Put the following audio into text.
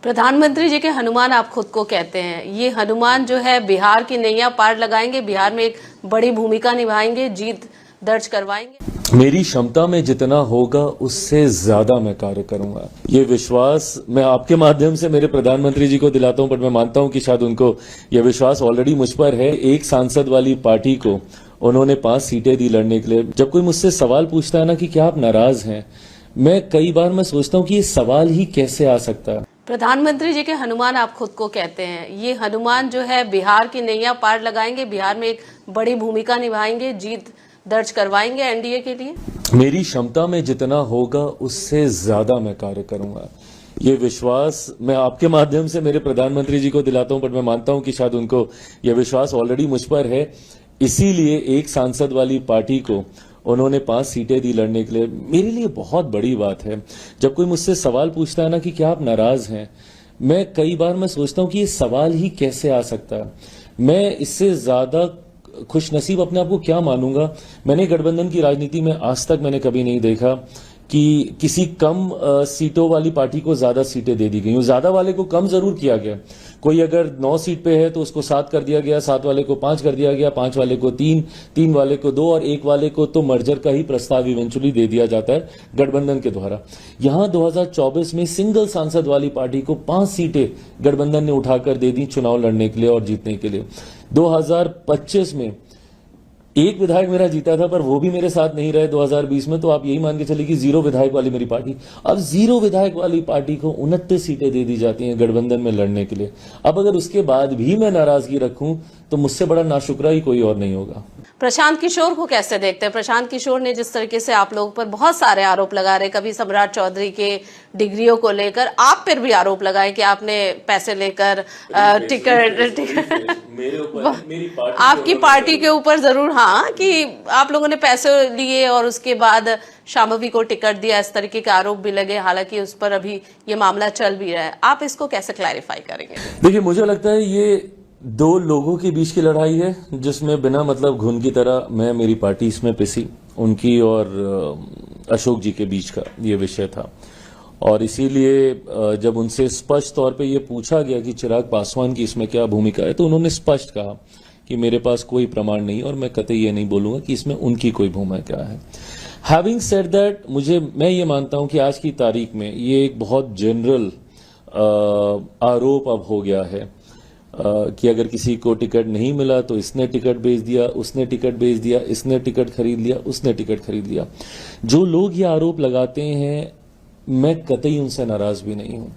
प्रधानमंत्री जी के हनुमान आप खुद को कहते हैं। ये हनुमान जो है बिहार की नैया पार लगाएंगे, बिहार में एक बड़ी भूमिका निभाएंगे, जीत दर्ज करवाएंगे। मेरी क्षमता में जितना होगा उससे ज्यादा मैं कार्य करूंगा। ये विश्वास मैं आपके माध्यम से मेरे प्रधानमंत्री जी को दिलाता हूं, पर मैं मानता हूं कि शायद उनको यह विश्वास ऑलरेडी मुझ पर है। एक सांसद वाली पार्टी को उन्होंने 5 सीटें दी लड़ने के लिए। जब कोई मुझसे सवाल पूछता है ना कि क्या आप नाराज हैं, मैं कई बार मैं सोचता हूं कि ये सवाल ही कैसे आ सकता है। प्रधानमंत्री जी के हनुमान आप खुद को कहते हैं। ये हनुमान जो है बिहार की नैया पार लगाएंगे, बिहार में एक बड़ी भूमिका निभाएंगे, जीत दर्ज करवाएंगे एनडीए के लिए। मेरी क्षमता में जितना होगा उससे ज्यादा मैं कार्य करूंगा। ये विश्वास मैं आपके माध्यम से मेरे प्रधानमंत्री जी को दिलाता हूं, पर मैं मानता हूं कि शायद उनको यह विश्वास ऑलरेडी मुझ पर है। इसीलिए एक सांसद वाली पार्टी को उन्होंने 5 सीटें दी लड़ने के लिए। मेरे लिए बहुत बड़ी बात है। जब कोई मुझसे सवाल पूछता है ना कि क्या आप नाराज हैं, मैं कई बार मैं सोचता हूं कि ये सवाल ही कैसे आ सकता है। मैं इससे ज्यादा खुशनसीब अपने आप को क्या मानूंगा। मैंने गठबंधन की राजनीति में आज तक मैंने कभी नहीं देखा कि किसी कम सीटों वाली पार्टी को ज्यादा सीटें दे दी गई। ज्यादा वाले को कम जरूर किया गया। कोई अगर 9 सीट पे है तो उसको 7 कर दिया गया, 7 वाले को 5 कर दिया गया, 5 वाले को 3, 3 वाले को 2 और 1 वाले को तो मर्जर का ही प्रस्ताव इवेंचुअली दे दिया जाता है गठबंधन के द्वारा। यहां 2024 में सिंगल सांसद वाली पार्टी को 5 सीटें गठबंधन ने उठाकर दे दी चुनाव लड़ने के लिए और जीतने के लिए। 2025 में एक विधायक मेरा जीता था, पर वो भी मेरे साथ नहीं रहे 2020 में। तो आप यही मान के चलिए कि 0 विधायक वाली मेरी पार्टी। अब 0 विधायक वाली पार्टी को 29 सीटें दे दी जाती हैं गठबंधन में लड़ने के लिए। अब अगर उसके बाद भी मैं नाराजगी रखूं तो मुझसे बड़ा नाशुक्रा ही कोई और नहीं होगा। प्रशांत किशोर को कैसे देखते हैं? प्रशांत किशोर ने जिस तरीके से आप लोगों पर बहुत सारे आरोप लगा रहे, कभी सम्राट चौधरी के डिग्रियों को लेकर, आप पर भी आरोप लगाए कि आपने पैसे लेकर टिकट आपकी पार्टी के ऊपर जरूर, हाँ, कि आप लोगों ने पैसे लिए और उसके बाद शांभवी को टिकट दिया, इस तरीके के आरोप भी लगे। हालांकि उस पर अभी ये मामला चल भी रहा है। आप इसको कैसे क्लैरिफाई करेंगे? देखिए, मुझे लगता है ये 2 लोगों के बीच की लड़ाई है, जिसमें बिना मतलब घुन की तरह मेरी पार्टी इसमें पिसी। उनकी और अशोक जी के बीच का ये विषय था। और इसीलिए जब उनसे स्पष्ट तौर पे ये पूछा गया कि चिराग पासवान की इसमें क्या भूमिका है, तो उन्होंने स्पष्ट कहा कि मेरे पास कोई प्रमाण नहीं और मैं कतई ये नहीं बोलूंगा कि इसमें उनकी कोई भूमिका है। हैविंग सेड दैट, मैं ये मानता हूं कि आज की तारीख में ये एक बहुत जनरल आरोप अब हो गया है कि अगर किसी को टिकट नहीं मिला तो इसने टिकट बेच दिया, उसने टिकट बेच दिया, इसने टिकट खरीद लिया, उसने टिकट खरीद लिया। जो लोग ये आरोप लगाते हैं, मैं कतई उनसे नाराज भी नहीं हूं।